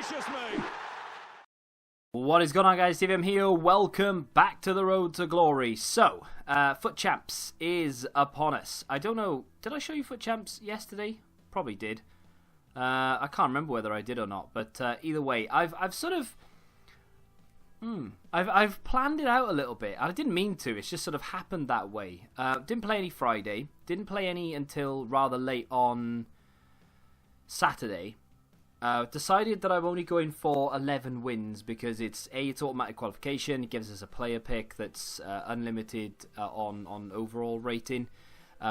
Gracious me! What is going on, guys? TVM here. Welcome back to the road to glory. So, Foot Champs is upon us. I don't know, did I show you Foot Champs yesterday? Probably did. I can't remember whether I did or not, but either way, I've sort of I've planned it out a little bit. I didn't mean to. It's just sort of happened that way. Didn't play any Friday. Didn't play any until rather late on Saturday. Decided that I'm only going for 11 wins because it's automatic qualification. It gives us a player pick that's unlimited on overall rating.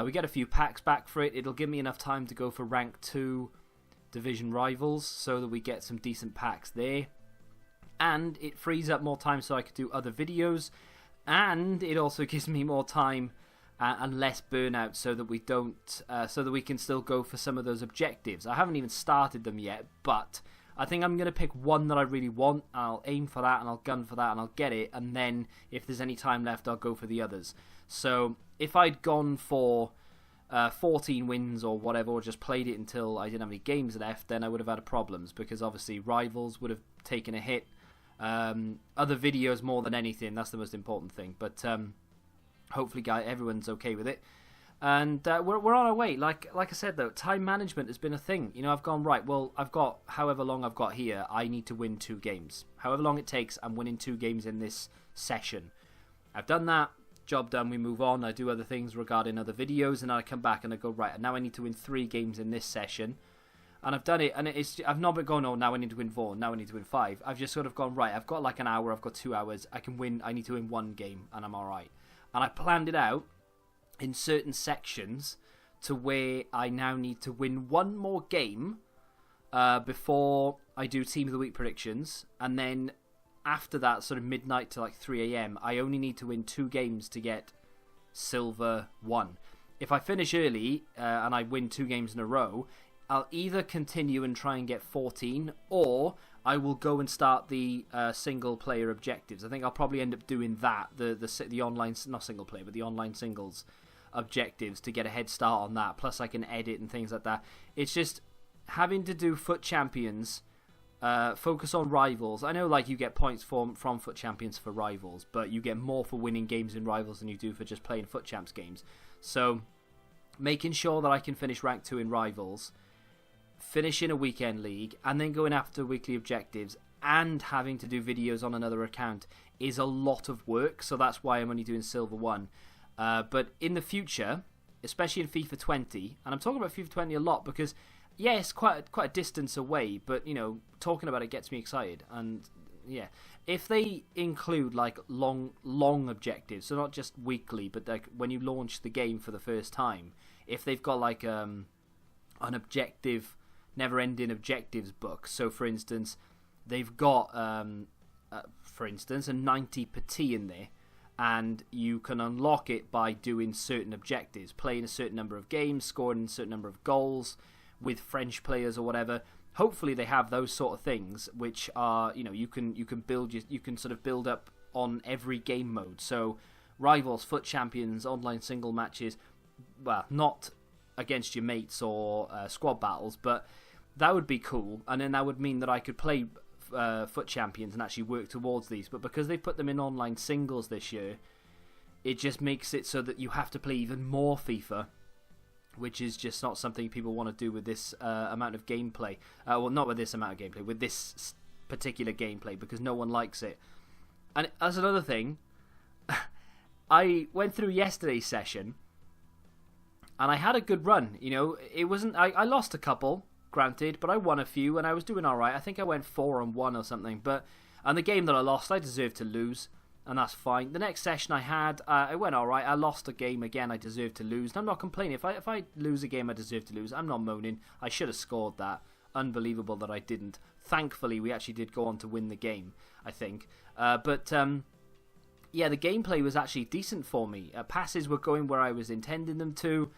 We get a few packs back for it. It'll give me enough time to go for rank 2 division rivals so that we get some decent packs there. And it frees up more time so I could do other videos. And it also gives me more time and less burnout so that we don't, so that we can still go for some of those objectives. I haven't even started them yet, but I think I'm going to pick one that I really want. I'll aim for that and I'll gun for that and I'll get it. And then if there's any time left, I'll go for the others. So if I'd gone for 14 wins or whatever, or just played it until I didn't have any games left, then I would have had problems because obviously rivals would have taken a hit. Other videos more than anything, that's the most important thing. But hopefully, guys, everyone's okay with it, and we're on our way. Like I said, though, time management has been a thing. You know, I've gone right. Well, I've got however long I've got here. I need to win 2 games. However long it takes, I'm winning 2 games in this session. I've done that. Job done. We move on. I do other things regarding other videos, and then I come back and I go right. Now I need to win 3 games in this session, and I've done it. And I've not been going, oh, now I need to win 4. Now I need to win 5. I've just sort of gone right. I've got like an hour. I've got 2 hours. I can win. I need to win 1 game, and I'm all right. And I planned it out in certain sections to where I now need to win 1 more game before I do Team of the Week predictions. And then after that, sort of midnight to like 3 a.m., I only need to win 2 games to get Silver 1. If I finish early and I win 2 games in a row, I'll either continue and try and get 14, or I will go and start the single player objectives. I think I'll probably end up doing that, the online, not single player, but the online singles objectives to get a head start on that. Plus I can edit and things like that. It's just having to do Foot Champions, focus on rivals. I know like you get points from Foot Champions for rivals, but you get more for winning games in rivals than you do for just playing Foot Champs games. So making sure that I can finish rank 2 in rivals, finishing a weekend league, and then going after weekly objectives and having to do videos on another account is a lot of work. So that's why I'm only doing Silver 1. But in the future, especially in FIFA 20, and I'm talking about FIFA 20 a lot because, yeah, it's quite a distance away, but, you know, talking about it gets me excited. And, yeah, if they include, like, long objectives, so not just weekly, but, like, when you launch the game for the first time, if they've got, like, an objective, never-ending objectives book. So, for instance, they've got, for instance, a 90 petit in there, and you can unlock it by doing certain objectives, playing a certain number of games, scoring a certain number of goals with French players or whatever. Hopefully, they have those sort of things, which are, you know, you can sort of build up on every game mode. So, rivals, Foot Champions, online single matches, well, not against your mates or squad battles, but that would be cool, and then that would mean that I could play Foot Champions and actually work towards these. But because they put them in online singles this year, it just makes it so that you have to play even more FIFA, which is just not something people want to do with this amount of gameplay. Well, not with this amount of gameplay, with this particular gameplay, because no one likes it. And as another thing, I went through yesterday's session and I had a good run. You know, it wasn't. I lost a couple, granted, but I won a few and I was doing all right. I think I went 4-1 or something. And the game that I lost, I deserved to lose, and that's fine. The next session I had, I went all right. I lost a game again. I deserved to lose, and I'm not complaining. If I lose a game, I deserve to lose. I'm not moaning. I should have scored that. Unbelievable that I didn't. Thankfully, we actually did go on to win the game, I think. Yeah, the gameplay was actually decent for me. Passes were going where I was intending them to.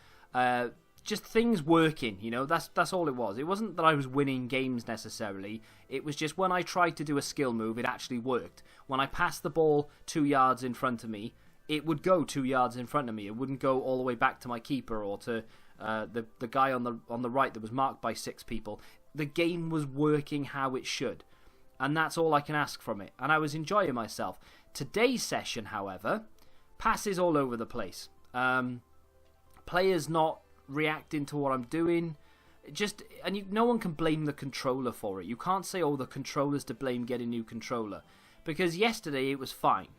Just things working, you know, that's all it was. It wasn't that I was winning games necessarily. It was just when I tried to do a skill move, it actually worked. When I passed the ball 2 yards in front of me, it would go 2 yards in front of me. It wouldn't go all the way back to my keeper or to the guy on the right that was marked by 6 people. the game was working how it should. And that's all I can ask from it. And I was enjoying myself. Today's session, however, passes all over the place. Players not reacting to what I'm doing. No one can blame the controller for it. You can't say, oh, the controller's to blame, get a new controller. Because yesterday it was fine.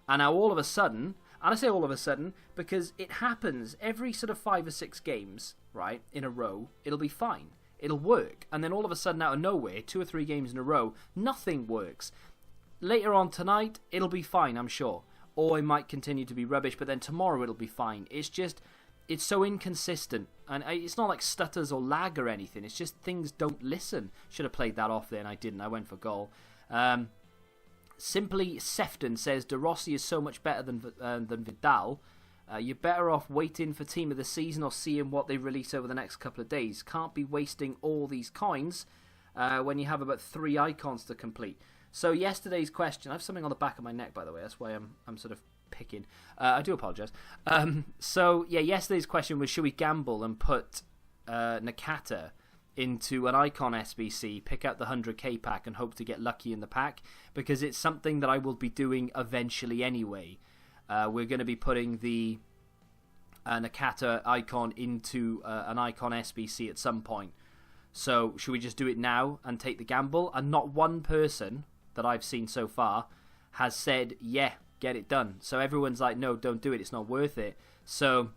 And now all of a sudden, and I say all of a sudden because it happens every sort of 5 or 6 games, right, in a row, it'll be fine. It'll work. And then all of a sudden, out of nowhere, 2 or 3 games in a row, nothing works. Later on tonight, it'll be fine, I'm sure. Or it might continue to be rubbish, but then tomorrow it'll be fine. It's so inconsistent. And it's not like stutters or lag or anything. It's just things don't listen. Should have played that off there, and I didn't. I went for goal. Simply Sefton says, De Rossi is so much better than Vidal. You're better off waiting for Team of the Season or seeing what they release over the next couple of days. Can't be wasting all these coins when you have about 3 icons to complete. So yesterday's question, I have something on the back of my neck, by the way. That's why I'm sort of picking. I do apologise. Yesterday's question was, should we gamble and put Nakata into an icon SBC, pick out the 100k pack and hope to get lucky in the pack? Because it's something that I will be doing eventually anyway. We're going to be putting the Nakata icon into an icon SBC at some point. So should we just do it now and take the gamble? And not one person that I've seen so far has said, yeah, get it done. So everyone's like, no, don't do it. It's not worth it. So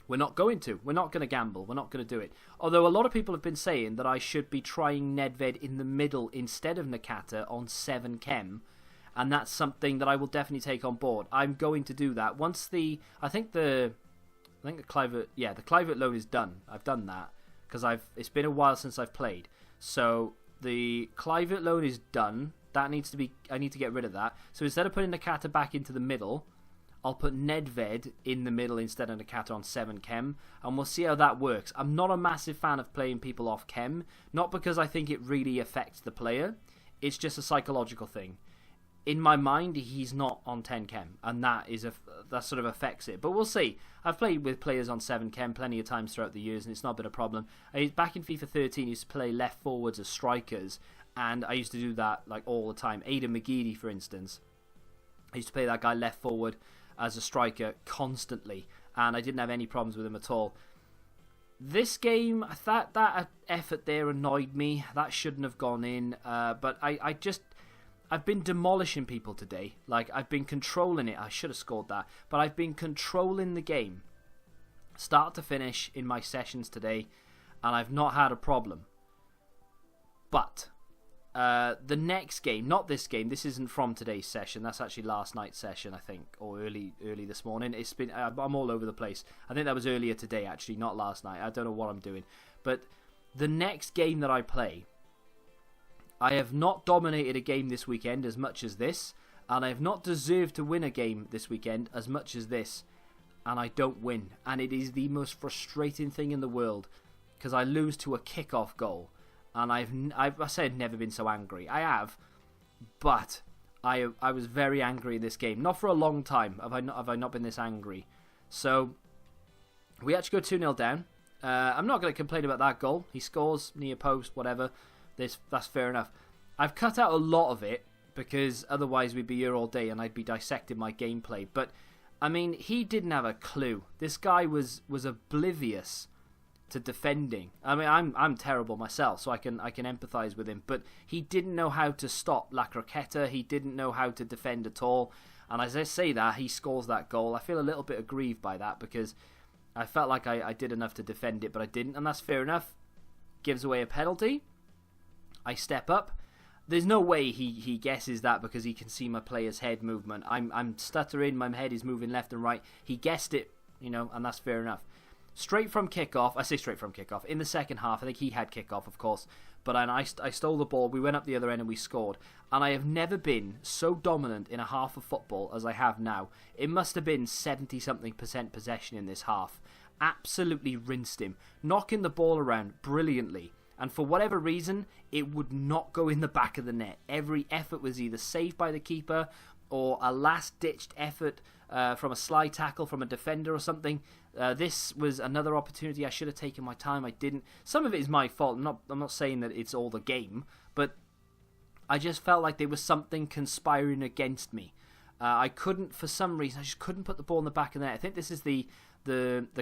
we're not going to. We're not going to gamble. We're not going to do it. Although a lot of people have been saying that I should be trying Nedved in the middle instead of Nakata on 7 Chem. And that's something that I will definitely take on board. I'm going to do that once the Kluivert loan is done. I've done that because it's been a while since I've played. So the Kluivert loan is done. I need to get rid of that. So instead of putting Nakata back into the middle, I'll put Nedved in the middle instead of Nakata on 7 Chem, and we'll see how that works. I'm not a massive fan of playing people off Chem, not because I think it really affects the player. It's just a psychological thing. In my mind, he's not on 10 Chem, and that sort of affects it. But we'll see. I've played with players on 7 Chem plenty of times throughout the years, and it's not been a problem. Back in FIFA 13, I used to play left forwards as strikers, and I used to do that like all the time. Aidan McGeady, for instance. I used to play that guy left forward as a striker constantly, and I didn't have any problems with him at all. This game, that effort there annoyed me. That shouldn't have gone in, but I've been demolishing people today. Like, I've been controlling it. I should have scored that. But I've been controlling the game, start to finish, in my sessions today, and I've not had a problem. But the next game, not this game, this isn't from today's session. That's actually last night's session, I think, or early this morning. I'm all over the place. I think that was earlier today, actually, not last night. I don't know what I'm doing. But the next game that I play, I have not dominated a game this weekend as much as this, and I have not deserved to win a game this weekend as much as this, and I don't win. And it is the most frustrating thing in the world, because I lose to a kickoff goal, and I say I've never been so angry. I have, but I was very angry in this game. Not for a long time have I not been this angry. So we actually go 2-0 down. I'm not going to complain about that goal. He scores near post, whatever. That's fair enough. I've cut out a lot of it because otherwise we'd be here all day and I'd be dissecting my gameplay. But I mean, he didn't have a clue. This guy was oblivious to defending. I mean, I'm terrible myself, so I can empathise with him. But he didn't know how to stop La Croqueta. He didn't know how to defend at all. And as I say that, he scores that goal. I feel a little bit aggrieved by that because I felt like I did enough to defend it, but I didn't, and that's fair enough. Gives away a penalty. I step up. There's no way he guesses that because he can see my player's head movement. I'm stuttering, my head is moving left and right. He guessed it, and that's fair enough. Straight from kickoff, I say straight from kickoff. In the second half, I think he had kickoff, of course. But I stole the ball, we went up the other end and we scored. And I have never been so dominant in a half of football as I have now. It must have been 70-something% possession in this half. Absolutely rinsed him. Knocking the ball around brilliantly. And for whatever reason, it would not go in the back of the net. Every effort was either saved by the keeper or a last-ditched effort from a slide tackle from a defender or something. This was another opportunity. I should have taken my time. I didn't. Some of it is my fault. I'm not saying that it's all the game, but I just felt like there was something conspiring against me. I couldn't, for some reason, I just couldn't put the ball in the back of the net. I think this is the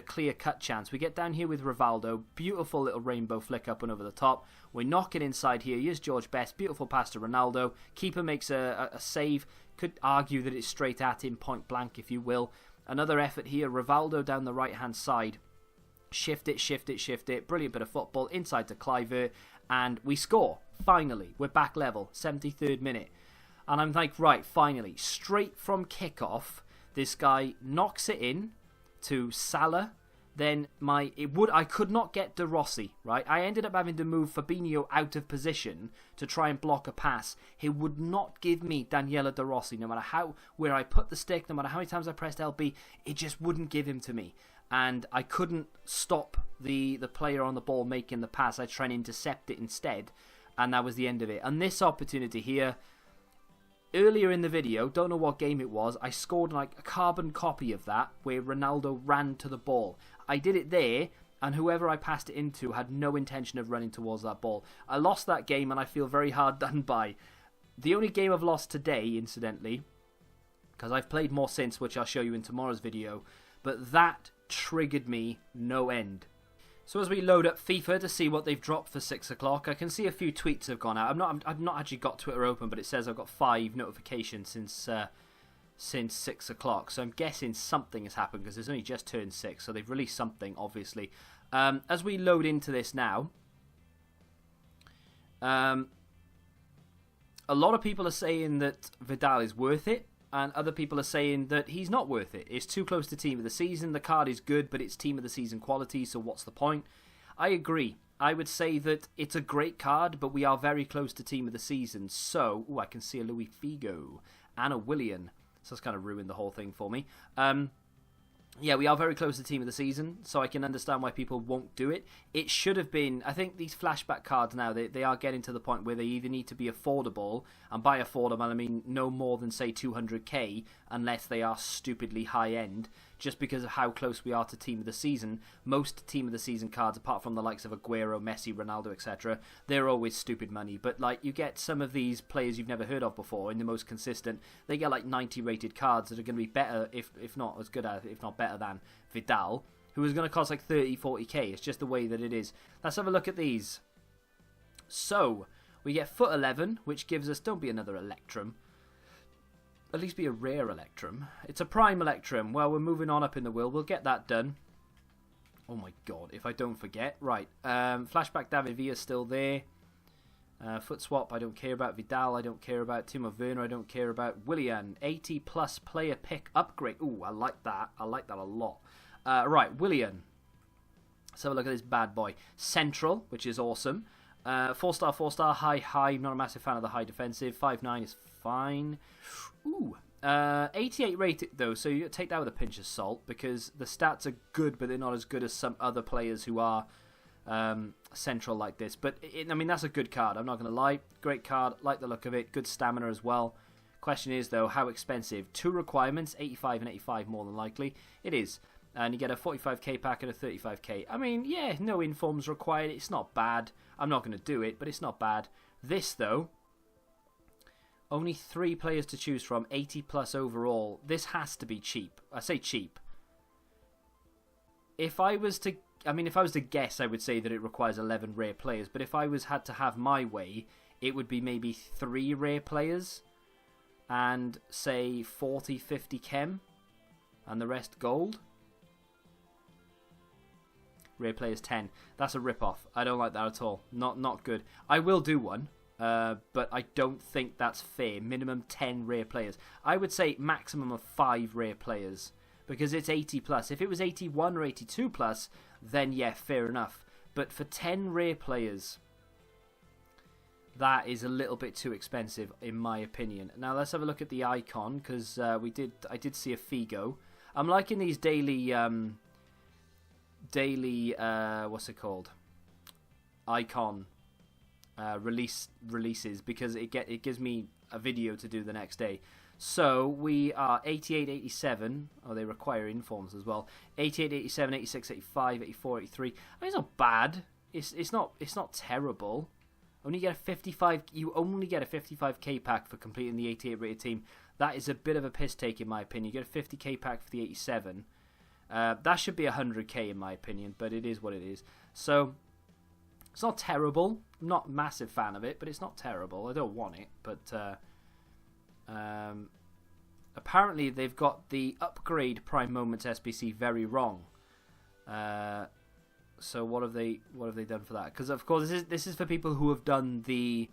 clear-cut chance. We get down here with Rivaldo. Beautiful little rainbow flick up and over the top. We're knocking inside here. Here's George Best. Beautiful pass to Ronaldo. Keeper makes a save. Could argue that it's straight at him, point blank, if you will. Another effort here. Rivaldo down the right-hand side. Shift it, shift it, shift it. Brilliant bit of football. Inside to Kluivert. And we score. Finally. We're back level. 73rd minute. And I'm like, right, finally. Straight from kickoff, this guy knocks it in to Salah. Then I could not get De Rossi, right? I ended up having to move Fabinho out of position to try and block a pass. He would not give me Daniele De Rossi, no matter where I put the stick, no matter how many times I pressed LB, it just wouldn't give him to me. And I couldn't stop the player on the ball making the pass. I tried to intercept it instead, and that was the end of it. And this opportunity here, earlier in the video, don't know what game it was, I scored like a carbon copy of that where Ronaldo ran to the ball. I did it there, and whoever I passed it into had no intention of running towards that ball. I lost that game, and I feel very hard done by. The only game I've lost today, incidentally, because I've played more since, which I'll show you in tomorrow's video, but that triggered me no end. So as we load up FIFA to see what they've dropped for 6 o'clock, I can see a few tweets have gone out. I've not actually got Twitter open, but it says I've got 5 notifications since 6 o'clock. So I'm guessing something has happened because it's only just turned 6, so they've released something, obviously. As we load into this now, a lot of people are saying that Vidal is worth it, and other people are saying that he's not worth it. It's too close to Team of the Season. The card is good, but it's Team of the Season quality, so what's the point? I agree. I would say that it's a great card, but we are very close to Team of the Season. So, I can see a Luis Figo and a Willian. So that's kind of ruined the whole thing for me. Yeah, we are very close to Team of the Season, so I can understand why people won't do it. It should have been, I think these flashback cards now, they are getting to the point where they either need to be affordable, and by affordable I mean no more than, say, 200k, unless they are stupidly high-end, just because of how close we are to Team of the Season. Most Team of the Season cards, apart from the likes of Aguero, Messi, Ronaldo, etc., they're always stupid money. But like, you get some of these players you've never heard of before, and the most consistent, they get like 90 rated cards that are going to be better, if not as good as, if not better than Vidal, who is going to cost like 30, 40k. It's just the way that it is. Let's have a look at these. So, we get Foot 11, which gives us, don't be another Electrum, at least be a rare Electrum. It's a Prime Electrum. Well, we're moving on up in the will. We'll get that done. Oh my god, if I don't forget. Right, Flashback David Villa still there. Foot Swap, I don't care about. Vidal, I don't care about. Timo Werner, I don't care about. Willian, 80 plus player pick upgrade. Ooh, I like that. I like that a lot. Right, Willian. Let's have a look at this bad boy. Central, which is awesome. 4-star, 4-star, high. Not a massive fan of the high defensive. 5'9" is fine. Ooh, 88 rated though, so you take that with a pinch of salt because the stats are good, but they're not as good as some other players who are central like this. But I mean, that's a good card. I'm not going to lie. Great card. Like the look of it. Good stamina as well. Question is though, how expensive? 2 requirements, 85 and 85 more than likely. It is. And you get a 45k pack and a 35k. I mean, yeah, no informs required. It's not bad. I'm not going to do it, but it's not bad. This though, only 3 players to choose from, 80 plus overall. This has to be cheap. I say cheap. If I was to guess, I would say that it requires 11 rare players. But if I had to have my way, it would be maybe 3 rare players and say 40, 50 chem and the rest gold. Rare players 10. That's a rip-off. I don't like that at all. Not good. I will do one. But I don't think that's fair. Minimum 10 rare players. I would say maximum of 5 rare players because it's 80 plus. If it was 81 or 82 plus, then yeah, fair enough. But for 10 rare players, that is a little bit too expensive in my opinion. Now let's have a look at the icon because I did see a Figo. I'm liking these daily what's it called? Icon releases because it gives me a video to do the next day. So we are 88, 87. Oh, they require informs as well. 88, 87, 86, 85, 84, 83. I mean, it's not bad. It's not terrible. Only get a 55. You only get a 55k pack for completing the 88 rated team. That is a bit of a piss take in my opinion. You get a 50k pack for the 87. That should be 100k in my opinion, but it is what it is. So it's not terrible. I'm not a massive fan of it, but it's not terrible. I don't want it, but apparently they've got the upgrade Prime Moments SBC very wrong. So what have they done for that? Because of course this is for people who have done the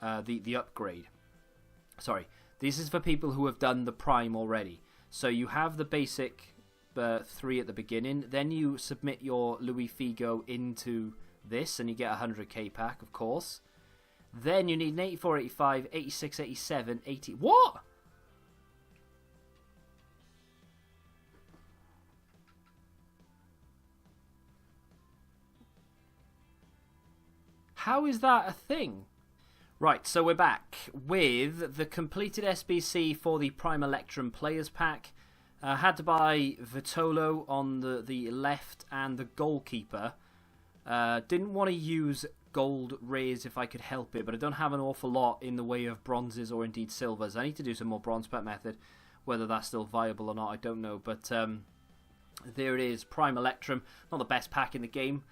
upgrade. Sorry, this is for people who have done the Prime already. So you have the basic 3 at the beginning, then you submit your Luis Figo into this, and you get a 100k pack, of course. Then you need an 84, 85, 86, 87, 80. What? How is that a thing? Right, so we're back with the completed SBC for the Prime Electrum Players Pack. Had to buy Vitolo on the left and the goalkeeper. Didn't want to use gold rares if I could help it, but I don't have an awful lot in the way of bronzes or indeed silvers. I need to do some more bronze pet method. Whether that's still viable or not, I don't know. But there it is, Prime Electrum. Not the best pack in the game,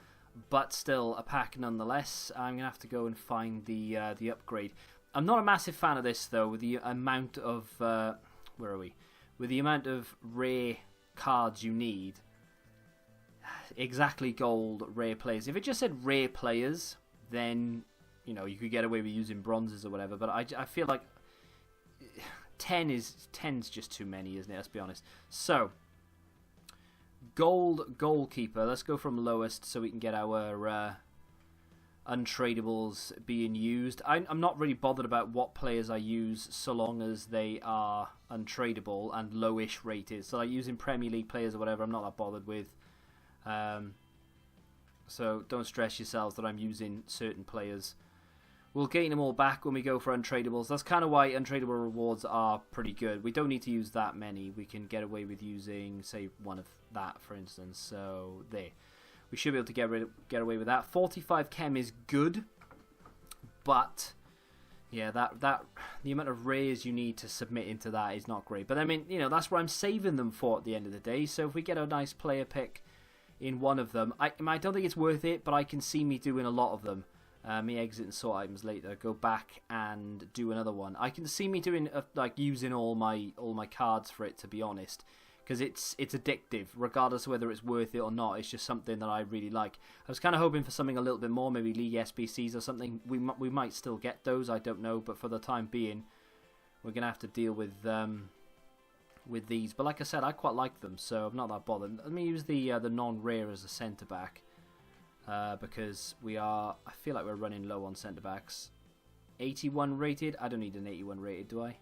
but still a pack nonetheless. I'm gonna have to go and find the upgrade. I'm not a massive fan of this though. With the amount of where are we? With the amount of rare cards you need. Exactly gold rare players. If it just said rare players, then you know you could get away with using bronzes or whatever. But I feel like 10's just too many, isn't it? Let's be honest. So gold goalkeeper. Let's go from lowest so we can get our untradables being used. I'm not really bothered about what players I use so long as they are untradable and lowish rated. So like using Premier League players or whatever, I'm not that bothered with. So don't stress yourselves that I'm using certain players. We'll gain them all back when we go for untradables. That's kind of why untradable rewards are pretty good. We don't need to use that many. We can get away with using, say, one of that, for instance. So there. We should be able to get away with that. 45 chem is good, but yeah, that the amount of rares you need to submit into that is not great. But I mean, you know, that's what I'm saving them for at the end of the day. So if we get a nice player pick in one of them, I don't think it's worth it, but I can see me doing a lot of them. Me exit and sort items later. Go back and do another one. I can see me doing like using all my cards for it, to be honest. Because it's addictive, regardless of whether it's worth it or not. It's just something that I really like. I was kind of hoping for something a little bit more, maybe League SBCs or something. We might still get those, I don't know. But for the time being, we're going to have to deal with these. But like I said, I quite like them, so I'm not that bothered. Let me use the non-rare as a centre-back. Because I feel like we're running low on centre-backs. 81 rated? I don't need an 81 rated, do I?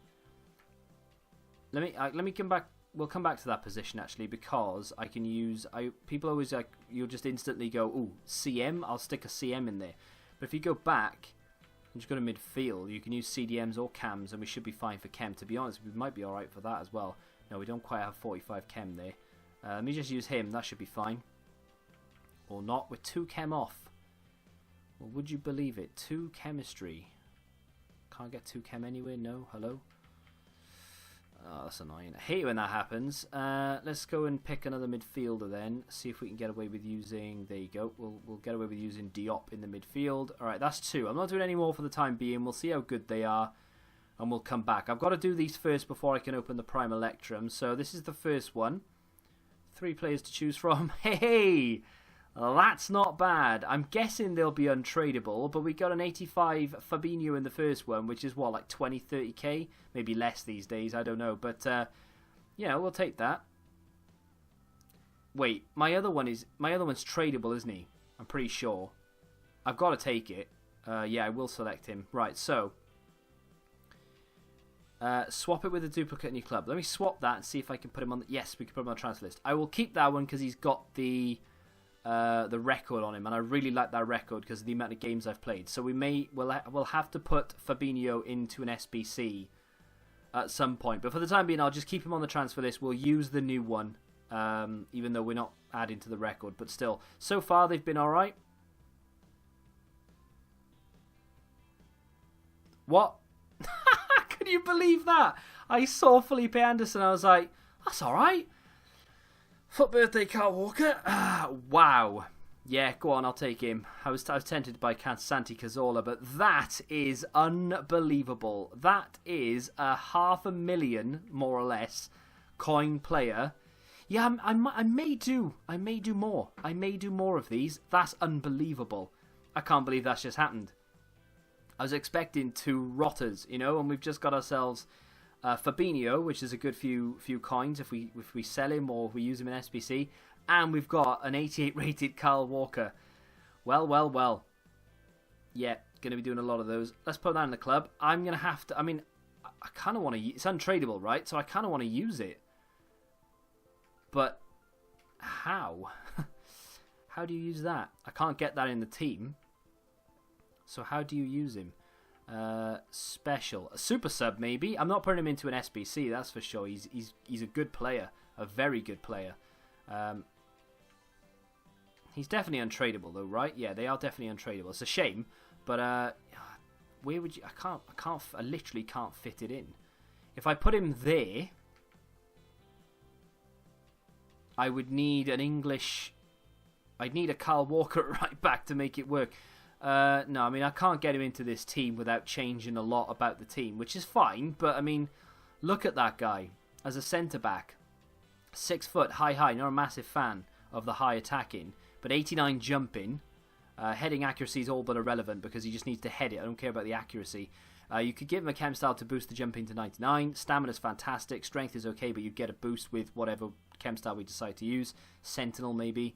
Let me come back. We'll come back to that position actually, because I can use. People always like, you'll just instantly go, ooh, CM. I'll stick a CM in there. But if you go back and just go to midfield, you can use CDMs or cams, and we should be fine for chem. To be honest, we might be all right for that as well. No, we don't quite have 45 chem there. Let me just use him. That should be fine. Or not. We're 2 chem off. Well, would you believe it? 2 chemistry. Can't get 2 chem anywhere. No. Hello. Oh, that's annoying. I hate when that happens. Let's go and pick another midfielder then. See if we can get away with using... There you go. We'll get away with using Diop in the midfield. Alright, that's 2. I'm not doing any more for the time being. We'll see how good they are. And we'll come back. I've got to do these first before I can open the Prime Electrum. So this is the first one. 3 players to choose from. Hey! That's not bad. I'm guessing they'll be untradeable, but we got an 85 Fabinho in the first one, which is what, like 20, 30k? Maybe less these days, I don't know. But, yeah, we'll take that. Wait, my other one's tradable, isn't he? I'm pretty sure. I've got to take it. Yeah, I will select him. Right, so. Swap it with a duplicate in your club. Let me swap that and see if I can put him on the... Yes, we can put him on the transfer list. I will keep that one because he's got the record on him, and I really like that record because of the amount of games I've played. So we'll have to put Fabinho into an SBC at some point. But for the time being, I'll just keep him on the transfer list. We'll use the new one, even though we're not adding to the record. But still, so far they've been all right. What? Can you believe that? I saw Felipe Anderson. I was like, that's all right. Foot birthday, Kyle Walker. Wow. Yeah, go on, I'll take him. I was tempted by Santi Cazorla, but that is unbelievable. That is a 500,000, more or less, coin player. Yeah, I may do more. I may do more of these. That's unbelievable. I can't believe that's just happened. I was expecting 2 rotters, you know, and we've just got ourselves Fabinho, which is a good few coins if we sell him or if we use him in SBC, and we've got an 88 rated Kyle Walker. Well. Yeah, going to be doing a lot of those. Let's put that in the club. I'm going to have to, I mean, I kind of want to, it's untradeable, right? So I kind of want to use it. But how? How do you use that? I can't get that in the team. So how do you use him? Special. A super sub, maybe? I'm not putting him into an SBC, that's for sure. He's a good player. A very good player. He's definitely untradeable, though, right? Yeah, they are definitely untradeable. It's a shame, but where would you... I literally can't fit it in. If I put him there, I would need an English... I'd need a Kyle Walker right back to make it work. No, I mean, I can't get him into this team without changing a lot about the team, which is fine, but, I mean, look at that guy as a centre-back. 6 foot, high, not a massive fan of the high attacking, but 89 jumping. Heading accuracy is all but irrelevant because he just needs to head it. I don't care about the accuracy. You could give him a chem style to boost the jumping to 99. Stamina's fantastic. Strength is okay, but you get a boost with whatever chem style we decide to use. Sentinel, maybe.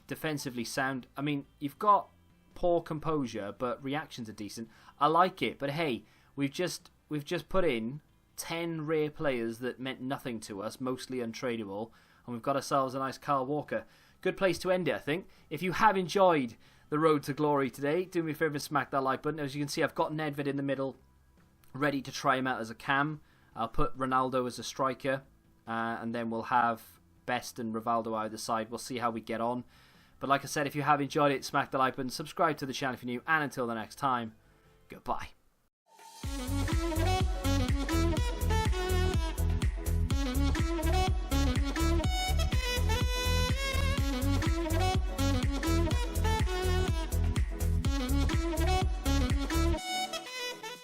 Defensively sound. I mean, you've got poor composure, but reactions are decent. I like it, but hey, we've just put in 10 rare players that meant nothing to us, mostly untradeable, and we've got ourselves a nice Kyle Walker. Good place to end it, I think. If you have enjoyed the road to glory today, do me a favour and smack that like button. As you can see, I've got Nedved in the middle, ready to try him out as a cam. I'll put Ronaldo as a striker, and then we'll have Best and Rivaldo either side. We'll see how we get on. But like I said, if you have enjoyed it, smack the like button, subscribe to the channel if you're new, and until the next time, goodbye.